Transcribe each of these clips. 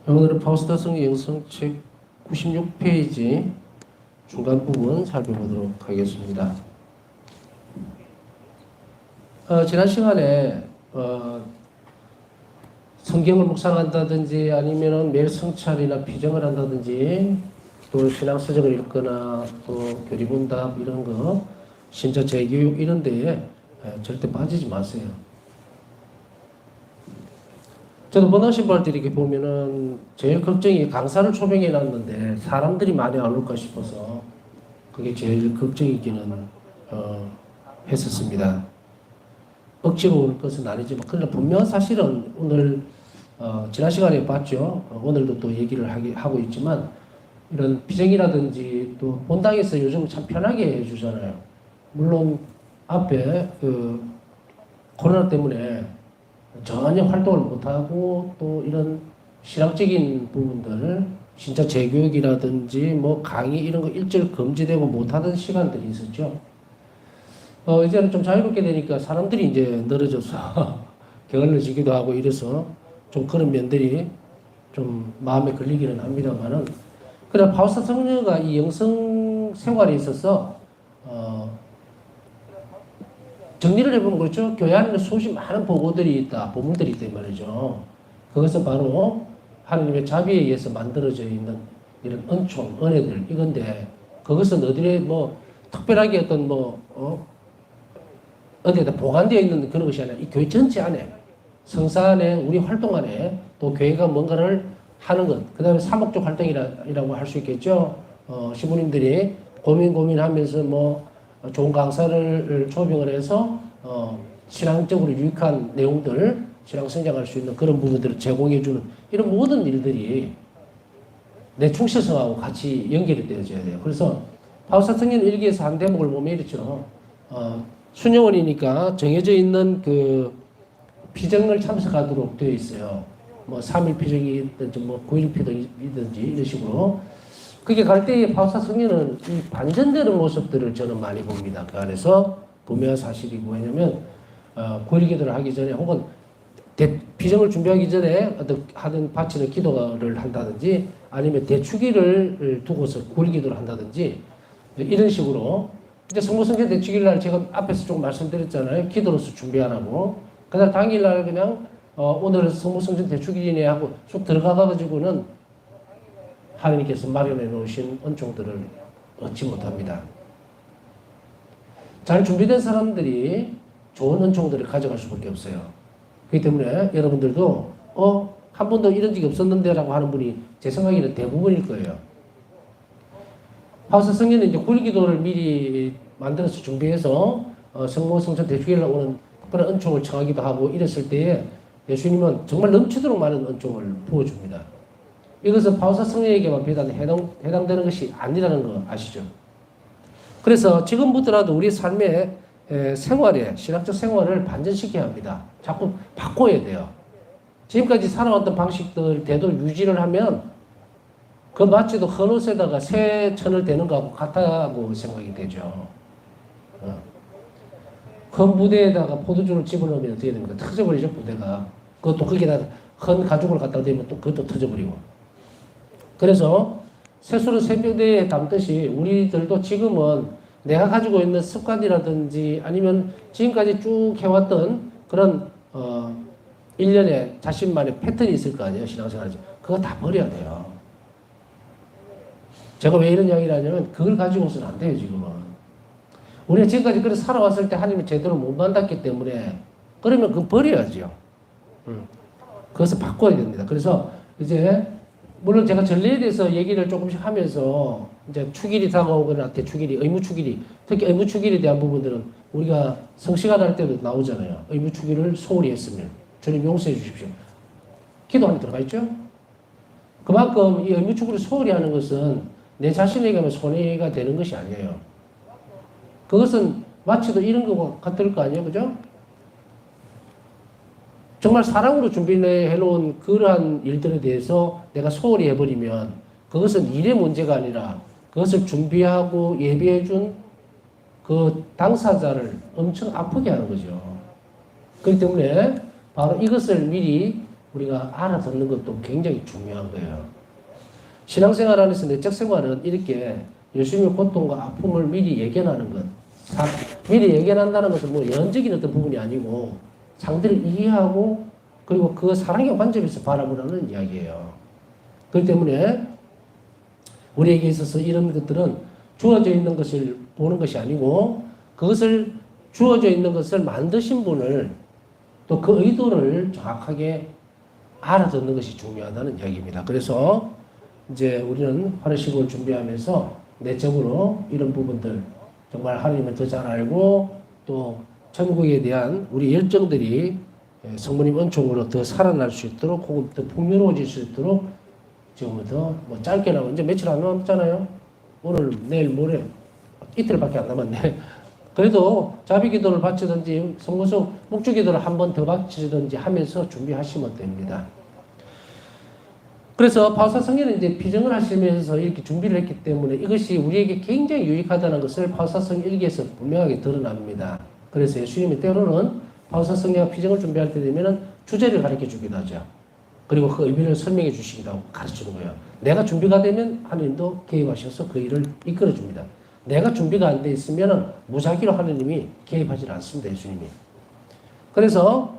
오늘은 파우스타성 영성책 96페이지 중간 부분 살펴보도록 하겠습니다. 지난 시간에 성경을 묵상한다든지 아니면은 매일 성찰이나 피정을 한다든지 또 신앙서적을 읽거나 또 교리문답 이런 거 신자 재교육 이런 데에 절대 빠지지 마세요. 저도 번호신발 때 이렇게 보면은 제일 걱정이 강사를 초빙해 놨는데 사람들이 많이 안 올까 싶어서 그게 제일 걱정이기는 했었습니다. 억지로 올 것은 아니지만 그러나 분명한 사실은 오늘 지난 시간에 봤죠. 오늘도 또 얘기를 하고 있지만 이런 비정이라든지 또 본당에서 요즘 참 편하게 해주잖아요. 물론 앞에 코로나 때문에 전혀 활동을 못하고 또 이런 신학적인 부분들 진짜 재교육이라든지 뭐 강의 이런 거 일절 금지되고 못하던 시간들이 있었죠. 이제는 좀 자유롭게 되니까 사람들이 이제 늘어져서 게을러지기도 하고 이래서 좀 그런 면들이 좀 마음에 걸리기는 합니다만은 그래 파우스타 성녀가 이 영성 생활에 있어서 정리를 해보면 그렇죠. 교회 안에 수없이 많은 보고들이 있다, 보물들이 있다 말이죠. 그것은 바로 하나님의 자비에 의해서 만들어져 있는 이런 은총, 은혜들 이건데 그것은 어디에 뭐 특별하게 어떤 어디에다 보관되어 있는 그런 것이 아니라 이 교회 전체 안에 성사 안에 우리 활동 안에 또 교회가 뭔가를 하는 것, 그 다음에 사목적 활동이라고 할 수 있겠죠. 시부님들이 고민하면서 좋은 강사를 초빙을 해서 신앙적으로 유익한 내용들, 신앙 성장할 수 있는 그런 부분들을 제공해주는 이런 모든 일들이 내 충실성하고 같이 연결이 되어져야 돼요. 그래서 파우스타 성경 일기에서 한 대목을 보면 이렇죠. 수녀원이니까 정해져 있는 그 피정을 참석하도록 되어 있어요. 3일 피정이든지 9일 피정이든지 이런 식으로. 그게 갈 때에 파우스타 성녀는 이 반전되는 모습들을 저는 많이 봅니다. 그 안에서 분명한 사실이고, 왜냐면 9일 기도를 하기 전에 혹은 비정을 준비하기 전에 하든 바치는 기도를 한다든지 아니면 대축일을 두고서 9일 기도를 한다든지 이런 식으로 이제 성모성전 대축일 날 제가 앞에서 조금 말씀드렸잖아요. 기도로서 준비하라고. 그날 당일날 그냥 오늘은 성모성전 대축일이네 하고 쭉 들어가가지고는 하나님께서 마련해 놓으신 은총들을 얻지 못합니다. 잘 준비된 사람들이 좋은 은총들을 가져갈 수밖에 없어요. 그렇기 때문에 여러분들도 한 번도 이런 적이 없었는데 라고 하는 분이 제 생각에는 대부분일 거예요. 파우스타 성녀는 이제 9일 기도를 미리 만들어서 준비해서 성모 성전 대축일에 오는 특별한 은총을 청하기도 하고 이랬을 때에 예수님은 정말 넘치도록 많은 은총을 부어줍니다. 이것은 파우스타 성녀에게만 해당되는 것이 아니라는 거 아시죠? 그래서 지금부터라도 우리 삶의 생활에, 신학적 생활을 반전시켜야 합니다. 자꾸 바꿔야 돼요. 지금까지 살아왔던 방식들, 대도를 유지를 하면 그 마치도 헌옷에다가 새 천을 대는 거하고 같다고 생각이 되죠. 큰 부대에다가 포도주를 집어넣으면 어떻게 됩니까? 터져버리죠, 부대가. 그것도 거기다 헌 가죽을 갖다 대면 또 그것도 터져버리고. 그래서 새술은 새벽에 담듯이 우리들도 지금은 내가 가지고 있는 습관이라든지 아니면 지금까지 쭉 해왔던 그런 1년에 자신만의 패턴이 있을 거 아니에요. 신앙생활. 그거 다 버려야 돼요. 제가 왜 이런 이야기를 하냐면 그걸 가지고서는 안 돼요. 지금은. 우리가 지금까지 그렇게 살아왔을 때 하나님이 제대로 못 만났기 때문에 그러면 그거 버려야죠. 그것을 바꿔야 됩니다. 그래서 이제 물론 제가 전례에 대해서 얘기를 조금씩 하면서 이제 축일이 다가오거나 대축일이, 의무축일이, 특히 의무축일에 대한 부분들은 우리가 성시간 할 때도 나오잖아요. 의무축일을 소홀히 했으면 주님 용서해 주십시오. 기도 안에 들어가 있죠? 그만큼 이 의무축일을 소홀히 하는 것은 내 자신에게만 손해가 되는 것이 아니에요. 그것은 마치도 이런 거 같을 거 아니에요? 그죠? 정말 사랑으로 준비해 놓은 그러한 일들에 대해서 내가 소홀히 해버리면 그것은 일의 문제가 아니라 그것을 준비하고 예비해 준 그 당사자를 엄청 아프게 하는 거죠. 그렇기 때문에 바로 이것을 미리 우리가 알아듣는 것도 굉장히 중요한 거예요. 신앙생활 안에서 내적 생활은 이렇게 예수님의 고통과 아픔을 미리 예견하는 것. 미리 예견한다는 것은 뭐 예언적인 어떤 부분이 아니고 상대를 이해하고 그리고 그 사랑의 관점에서 바라보라는 이야기예요. 그렇기 때문에 우리에게 있어서 이런 것들은 주어져 있는 것을 보는 것이 아니고 그것을 주어져 있는 것을 만드신 분을 또 그 의도를 정확하게 알아듣는 것이 중요하다는 이야기입니다. 그래서 이제 우리는 화래식을 준비하면서 내적으로 이런 부분들 정말 하나님을 더 잘 알고 또 천국에 대한 우리 열정들이 성모님 은총으로 더 살아날 수 있도록 혹은 더 풍요로워질 수 있도록 지금부터 뭐 짧게 나면 이제 며칠 안 남았잖아요. 오늘 내일 모레 이틀밖에 안 남았네. 그래도 자비 기도를 바치든지 성모성 묵주 기도를 한 번 더 바치든지 하면서 준비하시면 됩니다. 그래서 바울사 성경은 이제 비전을 하시면서 이렇게 준비를 했기 때문에 이것이 우리에게 굉장히 유익하다는 것을 바울사성 일기에서 분명하게 드러납니다. 그래서 예수님이 때로는 바울사성경 비전을 준비할 때 되면은 주제를 가르쳐 주기도 하죠. 그리고 그 의미를 설명해 주시기도 하고 가르치는 거예요. 내가 준비가 되면 하나님도 개입하셔서 그 일을 이끌어 줍니다. 내가 준비가 안 돼 있으면 무작위로 하나님이 개입하지 않습니다. 예수님이. 그래서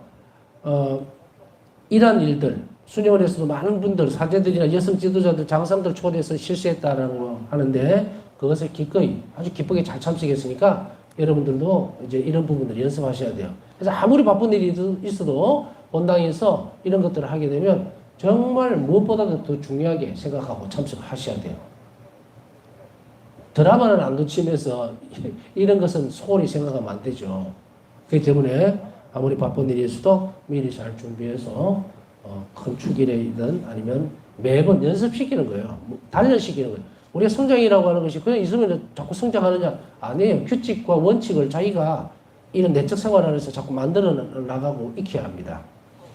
이러한 일들 순회원에서도 많은 분들 사제들이나 여성 지도자들 장상들 초대해서 실시했다라는 거 하는데 그것을 기꺼이 아주 기쁘게 잘 참석했으니까 여러분들도 이제 이런 부분들 연습하셔야 돼요. 그래서 아무리 바쁜 일이 있어도 본당에서 이런 것들을 하게 되면 정말 무엇보다도 더 중요하게 생각하고 참석하셔야 돼요. 드라마는 안 놓치면서 이런 것은 소홀히 생각하면 안 되죠. 그렇기 때문에 아무리 바쁜 일이 있어도 미리 잘 준비해서 큰 축일이든 아니면 매번 연습시키는 거예요. 단련시키는 거예요. 우리가 성장이라고 하는 것이 그냥 있으면 자꾸 성장하느냐? 아니에요. 규칙과 원칙을 자기가 이런 내적 생활 안에서 자꾸 만들어 나가고 익혀야 합니다.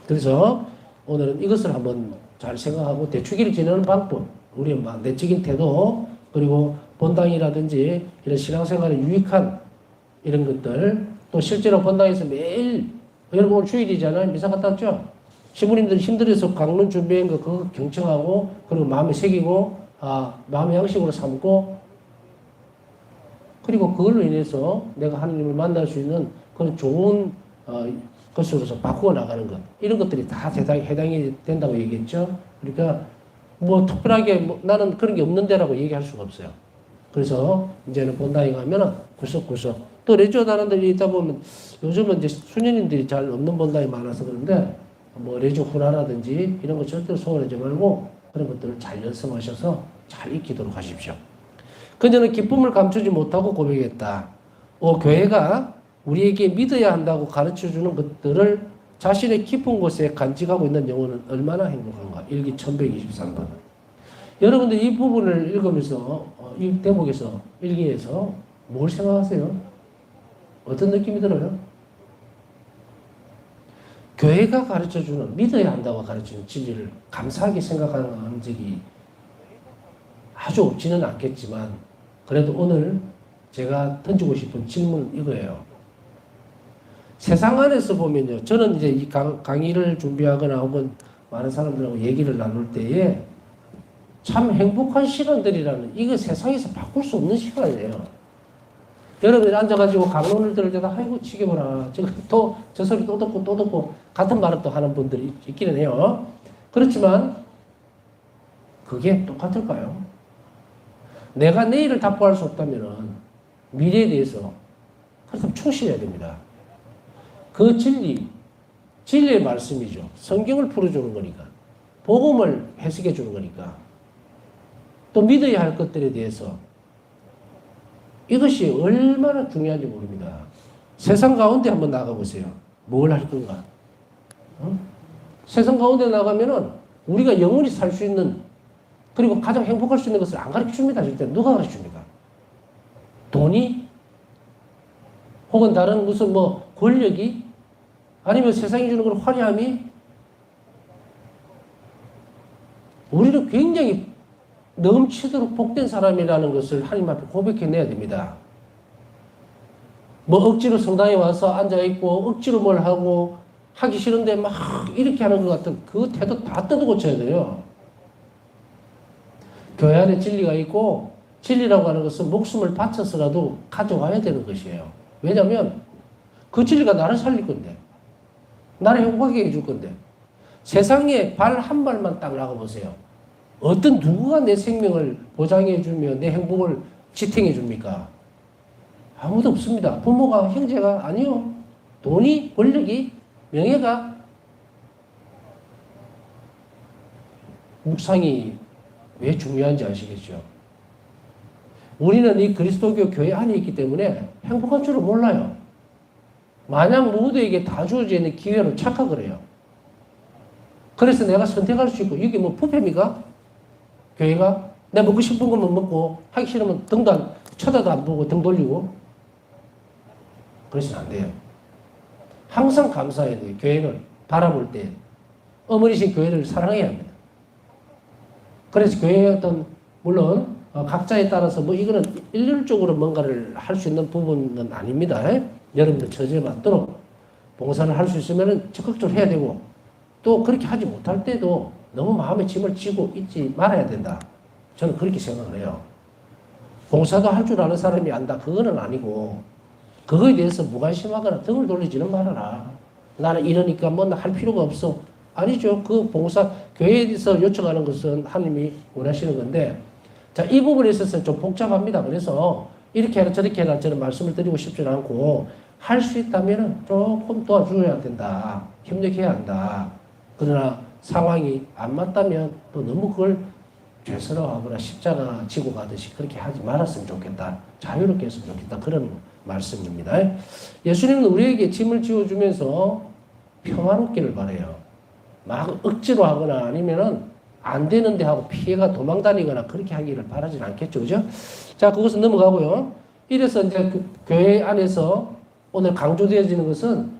그래서 오늘은 이것을 한번 잘 생각하고 대축일을 지내는 방법, 우리의 내적인 태도, 그리고 본당이라든지 이런 신앙생활에 유익한 이런 것들, 또 실제로 본당에서 매일, 여러분 오늘 주일이잖아요. 미사 갔다 왔죠? 신부님들 힘들어서 강론 준비한 거 그거 경청하고 그리고 마음에 새기고 마음의 양식으로 삼고 그리고 그걸로 인해서 내가 하나님을 만날 수 있는 그런 좋은 것으로서 바꾸어 나가는 것 이런 것들이 다 해당이 된다고 얘기했죠. 그러니까 뭐 특별하게 나는 그런 게 없는데라고 얘기할 수가 없어요. 그래서 이제는 본당에 가면은 구석구석 또 레지오 다른 데에 있다 보면 요즘은 이제 수녀님들이 잘 없는 본당이 많아서 그런데 뭐 레지오 훈화라든지 이런 거 절대로 소홀하지 말고 그런 것들을 잘 연습하셔서 잘 익히도록 하십시오. 그녀는 기쁨을 감추지 못하고 고백했다. 교회가 우리에게 믿어야 한다고 가르쳐주는 것들을 자신의 깊은 곳에 간직하고 있는 영혼은 얼마나 행복한가. 일기 1123번. 여러분들 이 부분을 읽으면서 이 대목에서 일기에서 뭘 생각하세요? 어떤 느낌이 들어요? 교회가 가르쳐주는 믿어야 한다고 가르치는 진리를 감사하게 생각하는 적이 아주 없지는 않겠지만 그래도 오늘 제가 던지고 싶은 질문은 이거예요. 세상 안에서 보면요. 저는 이제 이 강의를 준비하거나 혹은 많은 사람들하고 얘기를 나눌 때에 참 행복한 시간들이라는 이거 세상에서 바꿀 수 없는 시간이에요. 여러분이 앉아가지고 강론을 들을 때도 아이고 지겨워라. 저 소리 또 듣고 같은 말을 또 하는 분들이 있기는 해요. 그렇지만 그게 똑같을까요? 내가 내일을 답보할 수 없다면 미래에 대해서 그렇다면 충실해야 됩니다. 그 진리의 말씀이죠. 성경을 풀어주는 거니까. 복음을 해석해 주는 거니까. 또 믿어야 할 것들에 대해서 이것이 얼마나 중요한지 모릅니다. 세상 가운데 한번 나가보세요. 뭘 할 건가? 세상 가운데 나가면은 우리가 영원히 살 수 있는 그리고 가장 행복할 수 있는 것을 안 가르쳐 줍니다. 절대 누가 가르쳐 줍니까? 돈이? 혹은 다른 무슨 권력이? 아니면 세상이 주는 그런 화려함이? 우리는 굉장히 넘치도록 복된 사람이라는 것을 하나님 앞에 고백해내야 됩니다. 억지로 성당에 와서 앉아있고 억지로 뭘 하고 하기 싫은데 막 이렇게 하는 것 같은 그 태도 다 뜯어 고쳐야 돼요. 교회 안에 진리가 있고 진리라고 하는 것은 목숨을 바쳐서라도 가져와야 되는 것이에요. 왜냐하면 그 진리가 나를 살릴 건데 나를 행복하게 해줄 건데 세상에 발 한 발만 딱 나가보세요. 어떤 누구가 내 생명을 보장해주며 내 행복을 지탱해줍니까? 아무도 없습니다. 부모가, 형제가 아니요. 돈이, 권력이, 명예가. 묵상이 왜 중요한지 아시겠죠? 우리는 이 그리스도교 교회 안에 있기 때문에 행복한 줄을 몰라요. 마냥 모두에게 다 주어져 있는 기회로 착각을 해요. 그래서 내가 선택할 수 있고, 이게 뭐 부패입니까? 교회가? 내가 먹고 싶은 것만 먹고, 하기 싫으면 등도 쳐다도 안 보고 등 돌리고. 그래서는 안 돼요. 항상 감사해야 돼요. 교회를 바라볼 때. 어머니신 교회를 사랑해야 합니다. 그래서 교회의 어떤, 물론, 각자에 따라서 뭐 이거는 일률적으로 뭔가를 할 수 있는 부분은 아닙니다. 여러분들 처지에 맞도록 봉사를 할 수 있으면 적극적으로 해야 되고, 또 그렇게 하지 못할 때도 너무 마음에 짐을 지고 있지 말아야 된다. 저는 그렇게 생각을 해요. 봉사도 할 줄 아는 사람이 안다. 그거는 아니고, 그거에 대해서 무관심하거나 등을 돌리지는 말아라. 나는 이러니까 뭐 할 필요가 없어. 아니죠. 그 봉사, 교회에서 요청하는 것은 하나님이 원하시는 건데, 자, 이 부분에 있어서 좀 복잡합니다. 그래서 이렇게 해라 저렇게 해라 저는 말씀을 드리고 싶지는 않고, 할 수 있다면 조금 도와줘야 된다. 협력해야 한다. 그러나 상황이 안 맞다면 또 너무 그걸 죄스러워하거나 십자가 지고 가듯이 그렇게 하지 말았으면 좋겠다. 자유롭게 했으면 좋겠다. 그런 말씀입니다. 예수님은 우리에게 짐을 지어주면서 평화롭기를 바라요. 막 억지로 하거나 아니면은 안 되는데 하고 피해가 도망다니거나 그렇게 하기를 바라진 않겠죠. 그죠? 자, 그것은 넘어가고요. 이래서 이제 그 교회 안에서 오늘 강조되어지는 것은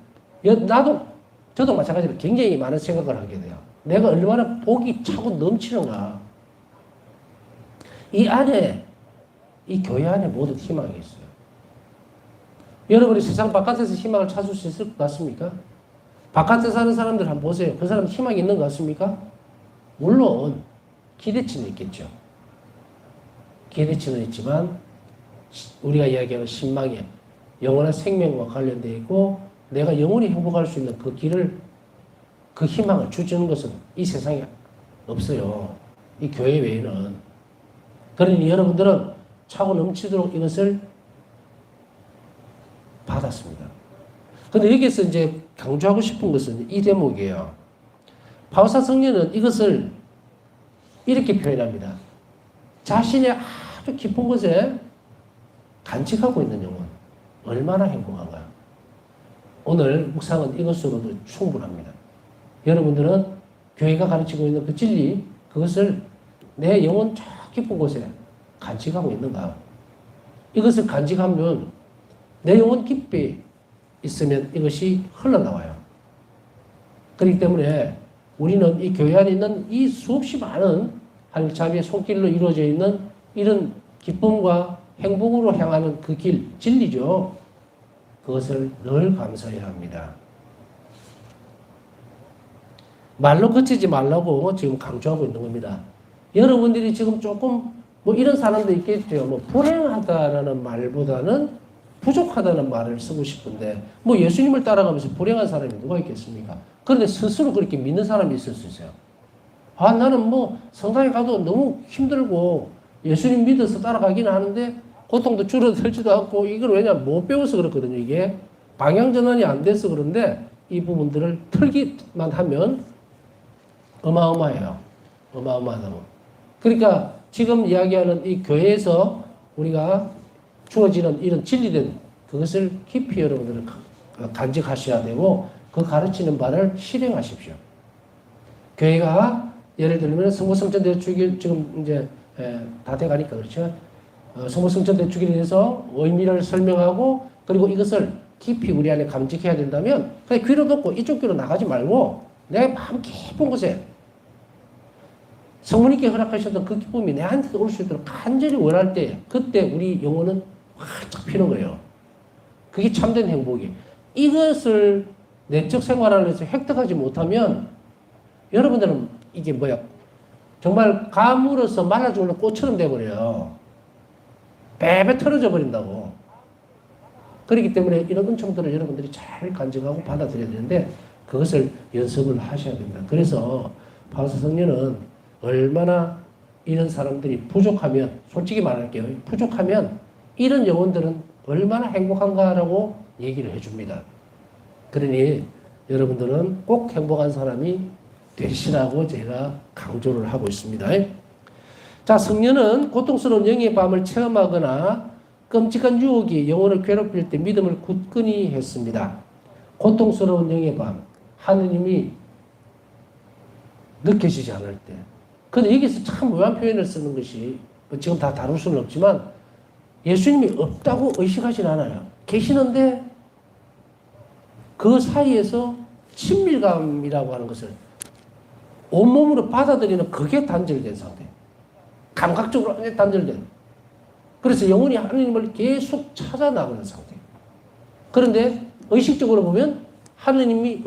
저도 마찬가지로 굉장히 많은 생각을 하게 돼요. 내가 얼마나 복이 차고 넘치는가. 이 안에, 이 교회 안에 모두 희망이 있어요. 여러분이 세상 바깥에서 희망을 찾을 수 있을 것 같습니까? 바깥에 사는 사람들 한번 보세요. 그 사람 희망이 있는 것 같습니까? 물론 기대치는 있겠죠. 기대치는 있지만 우리가 이야기하는 신망에 영원한 생명과 관련되어 있고 내가 영원히 행복할 수 있는 그 길을, 그 희망을 주는 것은 이 세상에 없어요. 이 교회 외에는. 그러니 여러분들은 차고 넘치도록 이것을 받았습니다. 근데 여기서 이제 강조하고 싶은 것은 이 대목이에요. 바오사 성령은 이것을 이렇게 표현합니다. 자신의 아주 깊은 곳에 간직하고 있는 영혼. 얼마나 행복한가요? 오늘 묵상은 이것으로도 충분합니다. 여러분들은 교회가 가르치고 있는 그 진리, 그것을 내 영혼 저 깊은 곳에 간직하고 있는가? 이것을 간직하면 내 영혼 깊이 있으면 이것이 흘러나와요. 그렇기 때문에 우리는 이 교회 안에 있는 이 수없이 많은 하나님 자비의 손길로 이루어져 있는 이런 기쁨과 행복으로 향하는 그 길, 진리죠. 그것을 늘 감사해야 합니다. 말로 그치지 말라고 지금 강조하고 있는 겁니다. 여러분들이 지금 조금 뭐 이런 사람도 있겠죠. 뭐 불행하다라는 말보다는 부족하다는 말을 쓰고 싶은데 뭐 예수님을 따라가면서 불행한 사람이 누가 있겠습니까? 그런데 스스로 그렇게 믿는 사람이 있을 수 있어요. 아, 나는 뭐 성당에 가도 너무 힘들고 예수님 믿어서 따라가기는 하는데 고통도 줄어들지도 않고 이걸 왜냐면 못 배워서 그렇거든요. 이게 방향전환이 안 돼서 그런데 이 부분들을 틀기만 하면 어마어마해요. 어마어마하다고. 그러니까 지금 이야기하는 이 교회에서 우리가 주어지는 이런 진리된 그것을 깊이 여러분들은 간직하셔야 되고 그 가르치는 바를 실행하십시오. 교회가 예를 들면 성모성전 대축일 지금 이제 다 돼가니까 그렇죠. 성모성전 대축일에 대해서 의미를 설명하고 그리고 이것을 깊이 우리 안에 감직해야 된다면 그냥 귀로 듣고 이쪽 귀로 나가지 말고 내 마음 깊은 곳에 성모님께 허락하셨던 그 기쁨이 내한테도 올 수 있도록 간절히 원할 때 그때 우리 영혼은 활짝 피는 거예요. 그게 참된 행복이에요. 이것을 내적 생활을 해서 획득하지 못하면 여러분들은 이게 뭐야? 정말 가물어서 말라 죽는 꽃처럼 돼버려요. 베베 털어져 버린다고. 그렇기 때문에 이런 은총들을 여러분들이 잘 간직하고 받아들여야 되는데 그것을 연습을 하셔야 됩니다. 그래서 바오스 성녀는 얼마나 이런 사람들이 부족하면, 솔직히 말할게요. 부족하면 이런 영혼들은 얼마나 행복한가라고 얘기를 해줍니다. 그러니 여러분들은 꼭 행복한 사람이 되시라고 제가 강조를 하고 있습니다. 자, 성녀는 고통스러운 영의 밤을 체험하거나 끔찍한 유혹이 영혼을 괴롭힐 때 믿음을 굳건히 했습니다. 고통스러운 영의 밤, 하느님이 느껴지지 않을 때. 근데 여기서 참 묘한 표현을 쓰는 것이 지금 다 다룰 수는 없지만 예수님이 없다고 의식하진 않아요. 계시는데 그 사이에서 친밀감이라고 하는 것을 온몸으로 받아들이는 그게 단절된 상태. 감각적으로 단절된. 그래서 영혼이 하느님을 계속 찾아 나가는 상태. 그런데 의식적으로 보면 하느님이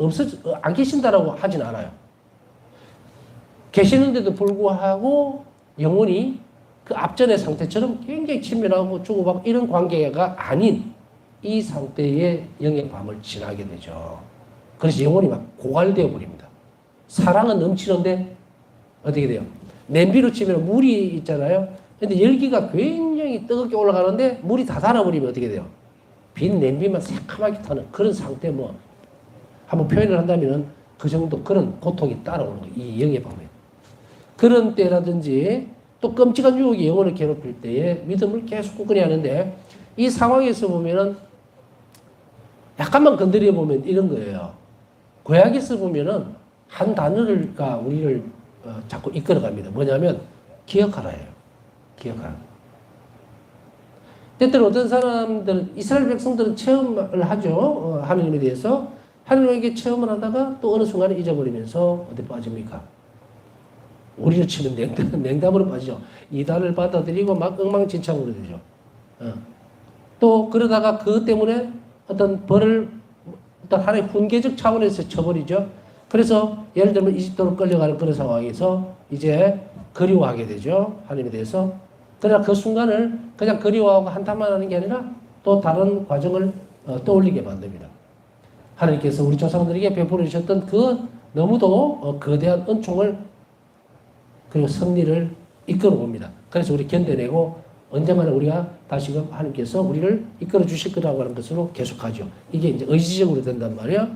안 계신다라고 하진 않아요. 계시는데도 불구하고 영혼이 그 앞전의 상태처럼 굉장히 친밀하고 주고받고 이런 관계가 아닌 이 상태의 영의 밤을 지나게 되죠. 그래서 영혼이 막 고갈되어 버립니다. 사랑은 넘치는데 어떻게 돼요? 냄비로 치면 물이 있잖아요. 근데 열기가 굉장히 뜨겁게 올라가는데 물이 다 달아버리면 어떻게 돼요? 빈 냄비만 새카맣게 타는 그런 상태 뭐 한번 표현을 한다면 그 정도 그런 고통이 따라오는 거예요. 이 영의 밤에. 그런 때라든지 또 끔찍한 유혹이 영혼을 괴롭힐 때에 믿음을 계속 굳건히 하는데 이 상황에서 보면은 약간만 건드려 보면 이런 거예요. 구약에서 보면은 한 단어가 우리를 자꾸 이끌어갑니다. 뭐냐면 기억하라예요. 기억하라. 때때로 어떤 사람들은 이스라엘 백성들은 체험을 하죠. 하느님에 대해서 하느님에게 체험을 하다가 또 어느 순간에 잊어버리면서 어디 빠집니까? 우리를 치면 냉담으로 빠지죠. 이단을 받아들이고 막 엉망진창으로 되죠. 또 그러다가 그것 때문에 어떤 벌을 어떤 하나의 훈계적 차원에서 쳐버리죠. 그래서 예를 들면 이집트로 끌려가는 그런 상황에서 이제 그리워하게 되죠. 하나님에 대해서. 그러나 그 순간을 그냥 그리워하고 한탄만 하는 게 아니라 또 다른 과정을 떠올리게 만듭니다. 하나님께서 우리 조상들에게 베풀어 주셨던 그 너무도 거대한 은총을 그리고 승리를 이끌어 봅니다. 그래서 우리 견뎌내고 언젠가는 우리가 다시금 하나님께서 우리를 이끌어 주실 거라고 하는 것으로 계속하죠. 이게 이제 의지적으로 된단 말이에요.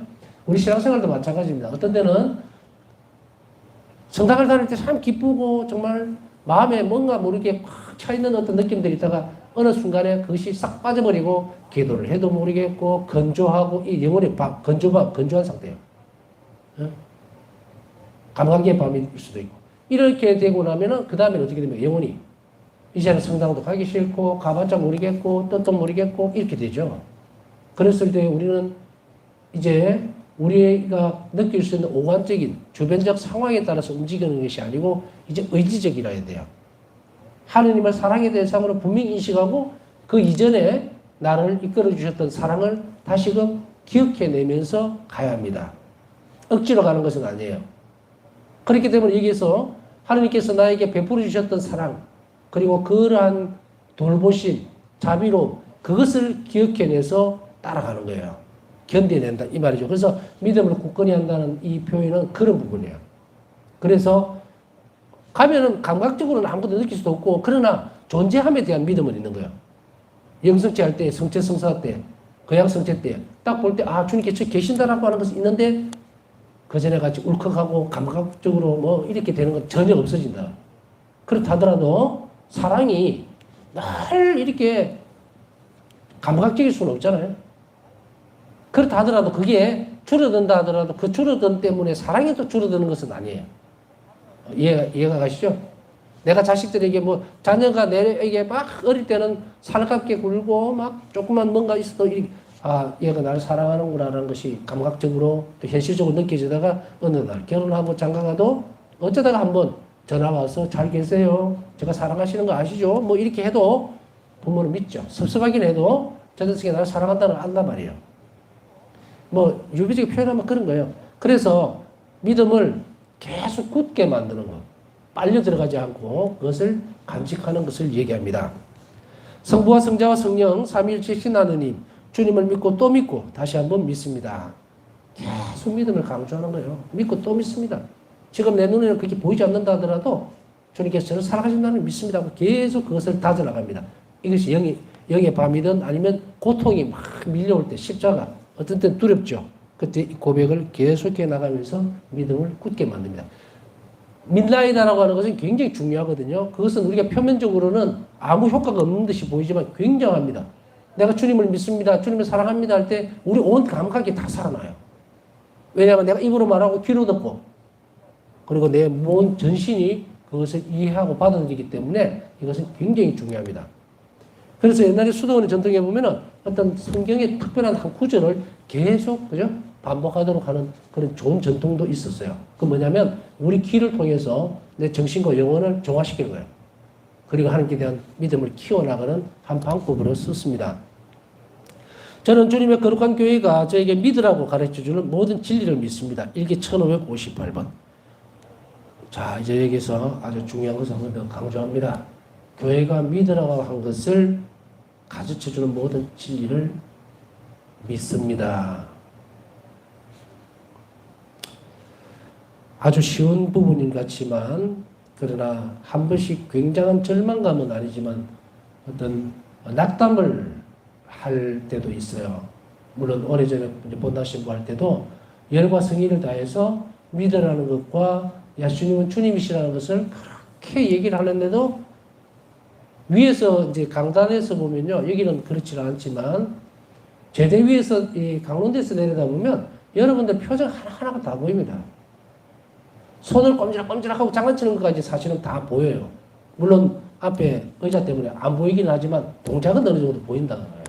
우리 신앙생활도 마찬가지입니다. 어떤 때는 성당을 다닐 때 참 기쁘고 정말 마음에 뭔가 모르게 꽉 차있는 어떤 느낌들이 있다가 어느 순간에 그것이 싹 빠져버리고 기도를 해도 모르겠고 건조하고 이 영혼의 건조한 상태예요. 감각의 밤일 수도 있고 이렇게 되고 나면은 그 다음에는 어떻게 되면 영혼이 이제는 성당도 가기 싫고 가봤자 모르겠고 뜻도 모르겠고 이렇게 되죠. 그랬을 때 우리는 이제 우리가 느낄 수 있는 오감적인 주변적 상황에 따라서 움직이는 것이 아니고 이제 의지적이라 해야 돼요. 하느님을 사랑의 대상으로 분명히 인식하고 그 이전에 나를 이끌어 주셨던 사랑을 다시금 기억해내면서 가야 합니다. 억지로 가는 것은 아니에요. 그렇기 때문에 여기서 하느님께서 나에게 베풀어 주셨던 사랑 그리고 그러한 돌보심, 자비로움 그것을 기억해내서 따라가는 거예요. 견뎌낸다 이 말이죠. 그래서 믿음을 굳건히 한다는 이 표현은 그런 부분이에요. 그래서 가면은 감각적으로는 아무것도 느낄 수도 없고 그러나 존재함에 대한 믿음은 있는 거예요. 영성체 할 때, 성체 성사 때, 거양성체 때 딱 볼 때 아 주님께 저 계신다라고 하는 것이 있는데 그 전에 같이 울컥하고 감각적으로 뭐 이렇게 되는 건 전혀 없어진다. 그렇다 하더라도 사랑이 늘 이렇게 감각적일 수는 없잖아요. 그렇다 하더라도 그게 줄어든다 하더라도 그 줄어든 때문에 사랑이 또 줄어드는 것은 아니에요. 이해가 가시죠? 내가 자식들에게 뭐 자녀가 내에게 막 어릴 때는 살갑게 굴고 막 조금만 뭔가 있어도 아 얘가 나를 사랑하는구나라는 것이 감각적으로 또 현실적으로 느껴지다가 어느 날 결혼하고 장가가도 어쩌다가 한번 전화 와서 잘 계세요. 제가 사랑하시는 거 아시죠? 뭐 이렇게 해도 부모는 믿죠. 섭섭하긴 해도 저 녀석이 나를 사랑한다는 걸 안단 말이에요. 뭐 유비적인 표현하면 그런 거예요. 그래서 믿음을 계속 굳게 만드는 것, 빨려 들어가지 않고 그것을 간직하는 것을 얘기합니다. 성부와 성자와 성령 삼위일체신 하느님, 주님을 믿고 또 믿고 다시 한번 믿습니다. 계속 믿음을 강조하는 거예요. 믿고 또 믿습니다. 지금 내 눈에는 그렇게 보이지 않는다 하더라도 주님께서 저를 사랑하신다는 믿습니다. 계속 그것을 다져나갑니다. 이것이 영의 밤이든 아니면 고통이 막 밀려올 때 십자가 어떤 때는 두렵죠. 그때 이 고백을 계속해 나가면서 믿음을 굳게 만듭니다. 믿나이다라고 하는 것은 굉장히 중요하거든요. 그것은 우리가 표면적으로는 아무 효과가 없는 듯이 보이지만 굉장합니다. 내가 주님을 믿습니다. 주님을 사랑합니다 할 때 우리 온 감각이 다 살아나요. 왜냐하면 내가 입으로 말하고 귀로 듣고 그리고 내 몸 전신이 그것을 이해하고 받아들이기 때문에 이것은 굉장히 중요합니다. 그래서 옛날에 수도원의 전통에 보면은 어떤 성경의 특별한 한 구절을 계속 그죠? 반복하도록 하는 그런 좋은 전통도 있었어요. 그 뭐냐면 우리 귀를 통해서 내 정신과 영혼을 정화시키는 거예요. 그리고 하나님께 대한 믿음을 키워나가는 한 방법으로 썼습니다. 저는 주님의 거룩한 교회가 저에게 믿으라고 가르쳐주는 모든 진리를 믿습니다. 일기 1558번. 자, 이제 여기서 아주 중요한 것을 한 번 더 강조합니다. 교회가 믿으라고 한 것을 가르쳐주는 모든 진리를 믿습니다. 아주 쉬운 부분인 것 같지만 그러나 한 번씩 굉장한 절망감은 아니지만 어떤 낙담을 할 때도 있어요. 물론 오래전에 본당 신부할 때도 열과 성의를 다해서 믿으라는 것과 예수님은 주님이시라는 것을 그렇게 얘기를 하는데도 위에서 이제 강단에서 보면요. 여기는 그렇지는 않지만 제대 위에서 이 강론대에서 내려다보면 여러분들 표정 하나하나가 다 보입니다. 손을 꼼지락꼼지락하고 장난치는 것까지 사실은 다 보여요. 물론 앞에 의자 때문에 안 보이긴 하지만 동작은 어느 정도 보인다는 거예요.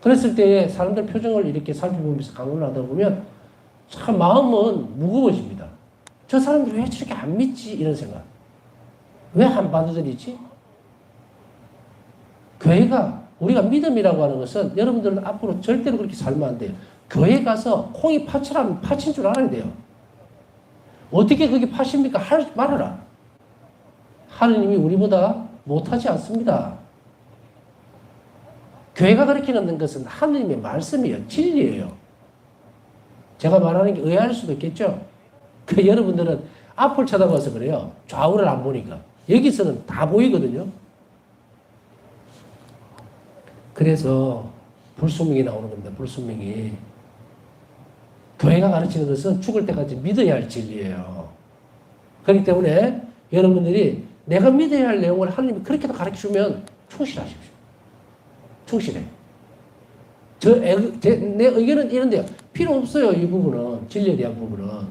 그랬을 때 사람들 표정을 이렇게 살펴보면서 강론을 하다 보면 참 마음은 무거워집니다. 저 사람들이 왜 저렇게 안 믿지? 이런 생각. 왜 안 받아들이지? 교회가 우리가 믿음이라고 하는 것은 여러분들은 앞으로 절대로 그렇게 살면 안 돼요. 교회 가서 콩이 파치라면 파친 줄 알아야 돼요. 어떻게 그게 파십니까? 말하라. 하느님이 우리보다 못하지 않습니다. 교회가 가르치는 것은 하느님의 말씀이에요. 진리예요. 제가 말하는 게 의아할 수도 있겠죠. 그 여러분들은 앞을 쳐다봐서 그래요. 좌우를 안 보니까. 여기서는 다 보이거든요. 그래서 불순명이 나오는 겁니다. 불순명이. 교회가 가르치는 것은 죽을 때까지 믿어야 할 진리예요. 그렇기 때문에 여러분들이 내가 믿어야 할 내용을 하나님이 그렇게도 가르쳐주면 충실하십시오. 충실해. 내 의견은 이런데요. 필요 없어요. 이 부분은. 진리에 대한 부분은.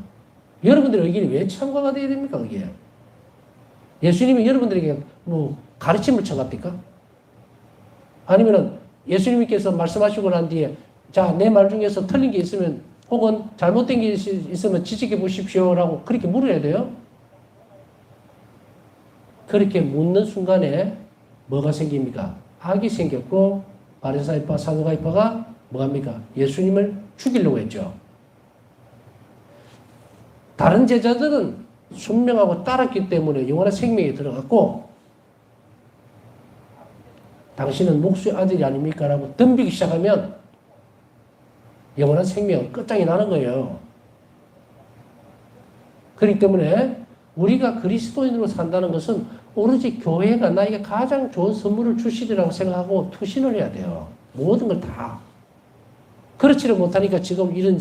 여러분들의 의견이 왜 참고가 돼야 됩니까? 그게. 예수님이 여러분들에게 뭐 가르침을 쳐갑니까? 아니면은 예수님께서 말씀하시고 난 뒤에 자, 내 말 중에서 틀린 게 있으면 혹은 잘못된 게 있으면 지적해 보십시오라고 그렇게 물어야 돼요? 그렇게 묻는 순간에 뭐가 생깁니까? 악이 생겼고 바리사이파, 사두가이파가 뭐합니까? 예수님을 죽이려고 했죠. 다른 제자들은 순명하고 따랐기 때문에 영원한 생명이 들어갔고 당신은 목수의 아들이 아닙니까? 라고 덤비기 시작하면 영원한 생명은 끝장이 나는 거예요. 그렇기 때문에 우리가 그리스도인으로 산다는 것은 오로지 교회가 나에게 가장 좋은 선물을 주시리라고 생각하고 투신을 해야 돼요. 모든 걸 다. 그렇지를 못하니까 지금 이런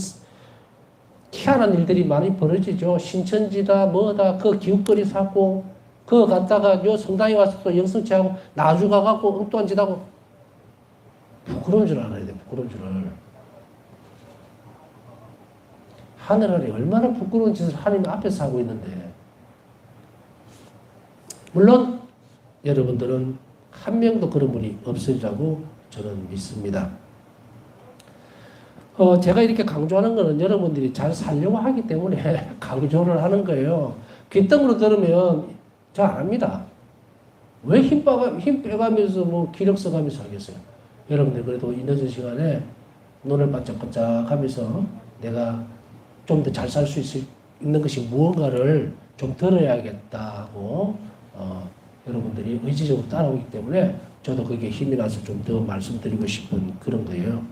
희한한 일들이 많이 벌어지죠. 신천지다 뭐다 그 기웃거리 사고 그거 갔다가 요 성당에 와서 또 영성치 하고 나주 가갖고 엉뚱한 짓 하고 부끄러운 줄 알아야 돼. 부끄러운 줄을. 하늘 아래 얼마나 부끄러운 짓을 하나님 앞에서 하고 있는데 물론 여러분들은 한 명도 그런 분이 없으리라고 저는 믿습니다. 제가 이렇게 강조하는 것은 여러분들이 잘 살려고 하기 때문에 강조를 하는 거예요. 귓등으로 들으면 잘 안 합니다. 왜 힘 빼가면서 뭐 기력 써가면서 하겠어요. 여러분들 그래도 이 늦은 시간에 눈을 반짝반짝 하면서 내가 좀 더 잘 살 수 있는 것이 무언가를 좀 들어야겠다고 여러분들이 의지적으로 따라오기 때문에 저도 그게 힘이 나서 좀 더 말씀드리고 싶은 그런 거예요.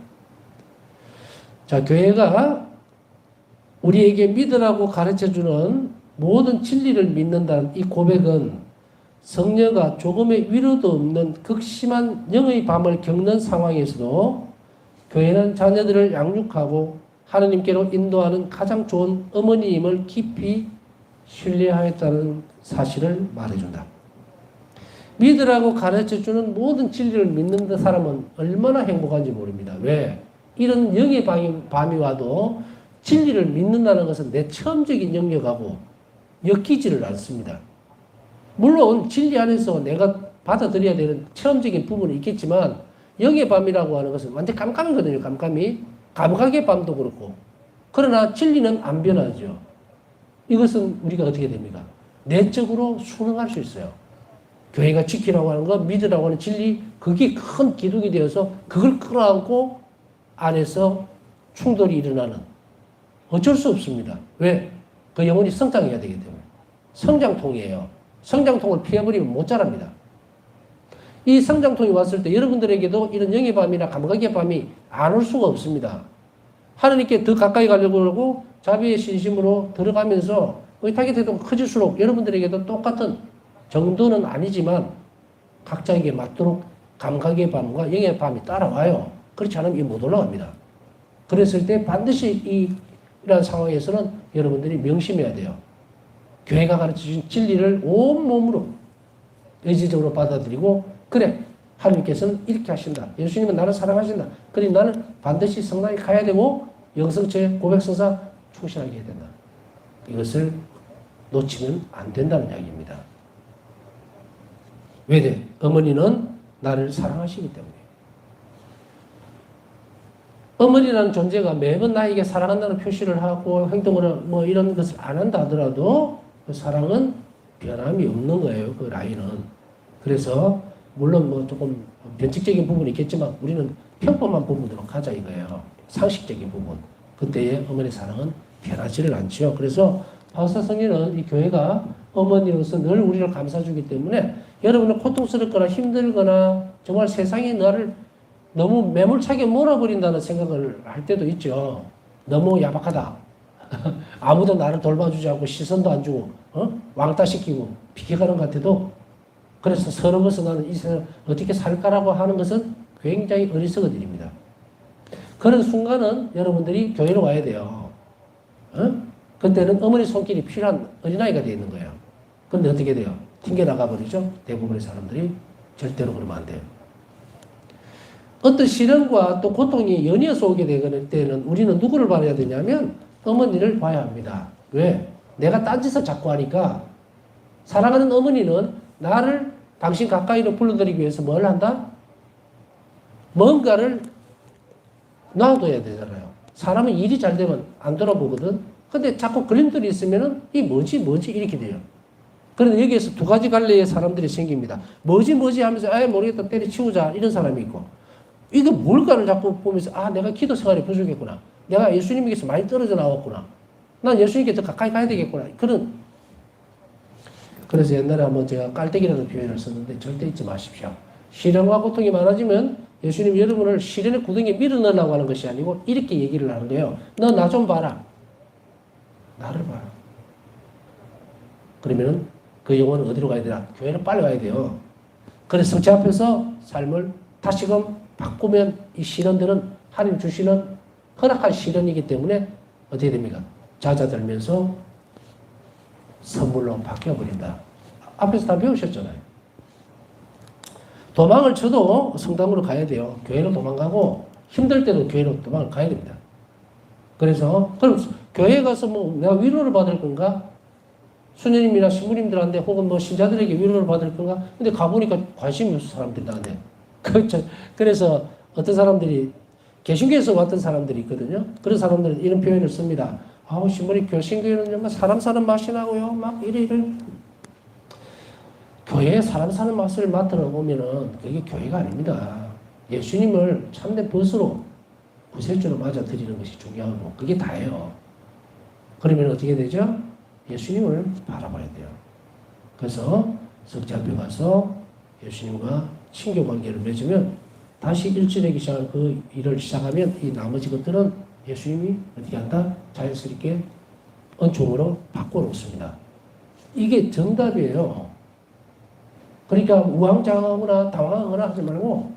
자, 교회가 우리에게 믿으라고 가르쳐주는 모든 진리를 믿는다는 이 고백은 성녀가 조금의 위로도 없는 극심한 영의 밤을 겪는 상황에서도 교회는 자녀들을 양육하고 하느님께로 인도하는 가장 좋은 어머니임을 깊이 신뢰하였다는 사실을 말해준다. 믿으라고 가르쳐주는 모든 진리를 믿는 사람은 얼마나 행복한지 모릅니다. 왜? 이런 영의 밤이 와도 진리를 믿는다는 것은 내 체험적인 영역하고 엮이지를 않습니다. 물론 진리 안에서 내가 받아들여야 되는 체험적인 부분이 있겠지만 영의 밤이라고 하는 것은 완전 깜깜이거든요. 감각의 밤도 그렇고. 그러나 진리는 안 변하죠. 이것은 우리가 어떻게 됩니까? 내적으로 순응할 수 있어요. 교회가 지키라고 하는 것, 믿으라고 하는 진리, 그게 큰 기둥이 되어서 그걸 끌어안고 안에서 충돌이 일어나는 어쩔 수 없습니다. 왜? 그 영혼이 성장해야 되기 때문에. 성장통이에요. 성장통을 피해버리면 못 자랍니다. 이 성장통이 왔을 때 여러분들에게도 이런 영의 밤이나 감각의 밤이 안 올 수가 없습니다. 하나님께 더 가까이 가려고 하고 자비의 신심으로 들어가면서 의탁의 태도가 커질수록 여러분들에게도 똑같은 정도는 아니지만 각자에게 맞도록 감각의 밤과 영의 밤이 따라와요. 그렇지 않으면 이 못 올라갑니다. 그랬을 때 반드시 이러한 상황에서는 여러분들이 명심해야 돼요. 교회가 가르쳐준 진리를 온몸으로 의지적으로 받아들이고 그래 하나님께서는 이렇게 하신다. 예수님은 나를 사랑하신다. 그러니 나는 반드시 성당에 가야 되고 영성체 고백성사 충실하게 해야 된다. 이것을 놓치면 안 된다는 이야기입니다. 왜 돼? 어머니는 나를 사랑하시기 때문에. 어머니라는 존재가 매번 나에게 사랑한다는 표시를 하고 행동을 뭐 이런 것을 안 한다 하더라도 그 사랑은 변함이 없는 거예요. 그 라인은. 그래서 물론 뭐 조금 변칙적인 부분이 있겠지만 우리는 평범한 부분으로 가자 이거예요. 상식적인 부분. 그때의 어머니 사랑은 변하지를 않죠. 그래서 바우사 성인은 이 교회가 어머니로서 늘 우리를 감싸주기 때문에 여러분은 고통스럽거나 힘들거나 정말 세상이 나를 너무 매몰차게 몰아버린다는 생각을 할 때도 있죠. 너무 야박하다. 아무도 나를 돌봐주지 않고 시선도 안 주고 왕따시키고 비켜가는 것 같아도 그래서 서러워서 나는 이 세상 어떻게 살까라고 하는 것은 굉장히 어리석은 일입니다. 그런 순간은 여러분들이 교회로 와야 돼요. 그때는 어머니 손길이 필요한 어린아이가 되어 있는 거예요. 그런데 어떻게 돼요? 튕겨나가 버리죠. 대부분의 사람들이. 절대로 그러면 안 돼요. 어떤 시련과 또 고통이 연이어서 오게 되는 때는 우리는 누구를 봐야 되냐면 어머니를 봐야 합니다. 왜? 내가 딴짓을 자꾸 하니까 사랑하는 어머니는 나를 당신 가까이로 불러들이기 위해서 뭘 한다? 뭔가를 놔둬야 되잖아요. 사람은 일이 잘 되면 안 돌아보거든. 근데 자꾸 걸림돌이 있으면은 이 뭐지 이렇게 돼요. 그런데 여기에서 두 가지 갈래의 사람들이 생깁니다. 뭐지 하면서 아예 모르겠다 때려치우자 이런 사람이 있고 이게 뭘까를 자꾸 보면서 내가 기도 생활이 부족했구나. 내가 예수님에게서 많이 떨어져 나왔구나. 난 예수님께 더 가까이 가야 되겠구나. 그래서 옛날에 한번 제가 깔때기라는 표현을 썼는데 절대 잊지 마십시오. 시련과 고통이 많아지면 예수님 여러분을 시련의 구덩이에 밀어넣으려고 하는 것이 아니고 이렇게 얘기를 하는 거예요. 너 나 좀 봐라. 나를 봐라. 그러면은 그 영혼은 어디로 가야 되나? 교회로 빨리 가야 돼요. 그래서 성체 앞에서 삶을 다시금 바꾸면 이 시련들은 하나님 주시는 허락한 시련이기 때문에 어떻게 됩니까? 잦아들면서 선물로 바뀌어버린다. 앞에서 다 배우셨잖아요. 도망을 쳐도 성당으로 가야 돼요. 교회로 도망가고 힘들 때도 교회로 도망을 가야 됩니다. 그래서 그럼 교회에 가서 뭐 내가 위로를 받을 건가? 수녀님이나 신부님들한테 혹은 뭐 신자들에게 위로를 받을 건가? 근데 가보니까 관심이 없어 사람들이 나한테. 그래서 어떤 사람들이 개신교에서 왔던 사람들이 있거든요. 그런 사람들은 이런 표현을 씁니다. 신부님 교신교회는 정말 사람 사는 맛이 나고요. 막 이래. 교회에 사람 사는 맛을 맡으러 오면은 그게 교회가 아닙니다. 예수님을 참된 벗으로 구세주로 맞아들이는 것이 중요하고 그게 다예요. 그러면 어떻게 되죠? 예수님을 바라봐야 돼요. 그래서 석자 앞에 가서 예수님과 친교 관계를 맺으면 다시 일치되기 시작한 그 일을 시작하면 이 나머지 것들은 예수님이 어떻게 한다? 자연스럽게 은총으로 바꿔놓습니다. 이게 정답이에요. 그러니까 우왕좌왕하거나 당황하거나 하지 말고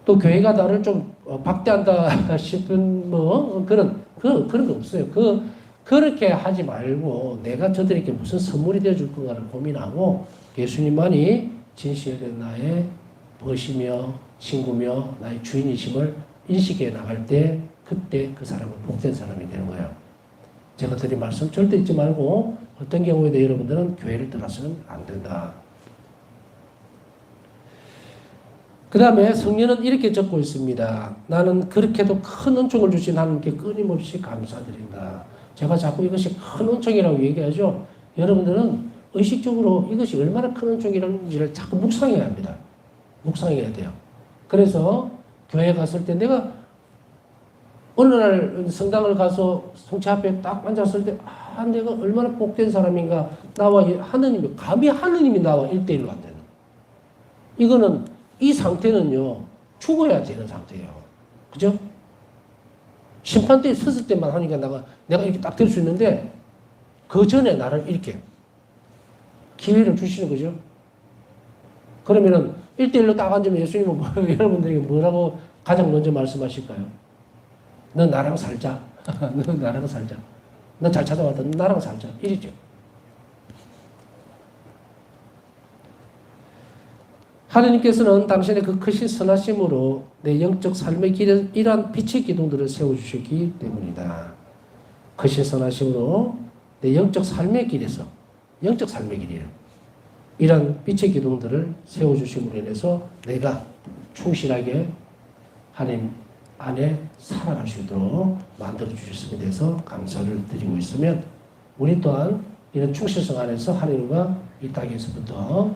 또 교회가 나를 좀 박대한다 싶은 그런 거 없어요. 그렇게 하지 말고 내가 저들에게 무슨 선물이 되어줄 건가를 고민하고 예수님만이 진실된 나의 벗이며 친구며 나의 주인이심을 인식해 나갈 때 그때 그 사람은 복된 사람이 되는 거예요. 제가 드린 말씀 절대 잊지 말고 어떤 경우에도 여러분들은 교회를 떠나서는 안 된다. 그 다음에 성령은 이렇게 적고 있습니다. 나는 그렇게도 큰 은총을 주신 하나님께 끊임없이 감사드린다. 제가 자꾸 이것이 큰 은총이라고 얘기하죠. 여러분들은 의식적으로 이것이 얼마나 큰 은총이라는지를 자꾸 묵상해야 합니다. 묵상해야 돼요. 그래서 교회 갔을 때 내가 어느 날 성당을 가서 성체 앞에 딱 앉았을 때 내가 얼마나 복된 사람인가. 나와 하느님이 감히 하느님이 나와 1대1로 안 되는. 이거는 이 상태는요 죽어야 되는 상태예요. 그죠? 심판대에 섰을 때만 하니까 내가 이렇게 딱 될 수 있는데 그 전에 나를 이렇게 기회를 주시는 거죠. 그러면은 1대1로 딱 앉으면 예수님은 여러분들에게 뭐라고 가장 먼저 말씀하실까요? 너 나랑 살자. 너 나랑 살자. 너 잘 찾아왔다. 너 나랑 살자. 이리죠. 하나님께서는 당신의 그 크신 선하심으로 내 영적 삶의 길에 이러한 빛의 기둥들을 세워주셨기 때문이다. 크신 선하심으로 내 영적 삶의 길에서, 영적 삶의 길이에요. 이러한 빛의 기둥들을 세워주심으로 인해서 내가 충실하게 하나님 안에 살아갈 수 있도록 만들어주셨음에 대해서 감사를 드리고 있으면 우리 또한 이런 충실성 안에서 하나님과 이 땅에서부터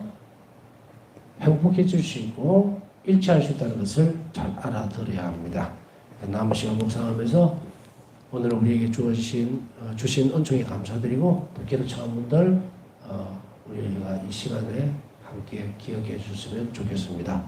행복해질 수 있고 일치할 수 있다는 것을 잘 알아들어야 합니다. 남은 시간 묵상하면서 오늘 우리에게 주신 은총에 감사드리고 또 기도 청한 분들 우리가 이 시간에 함께 기억해 주셨으면 좋겠습니다.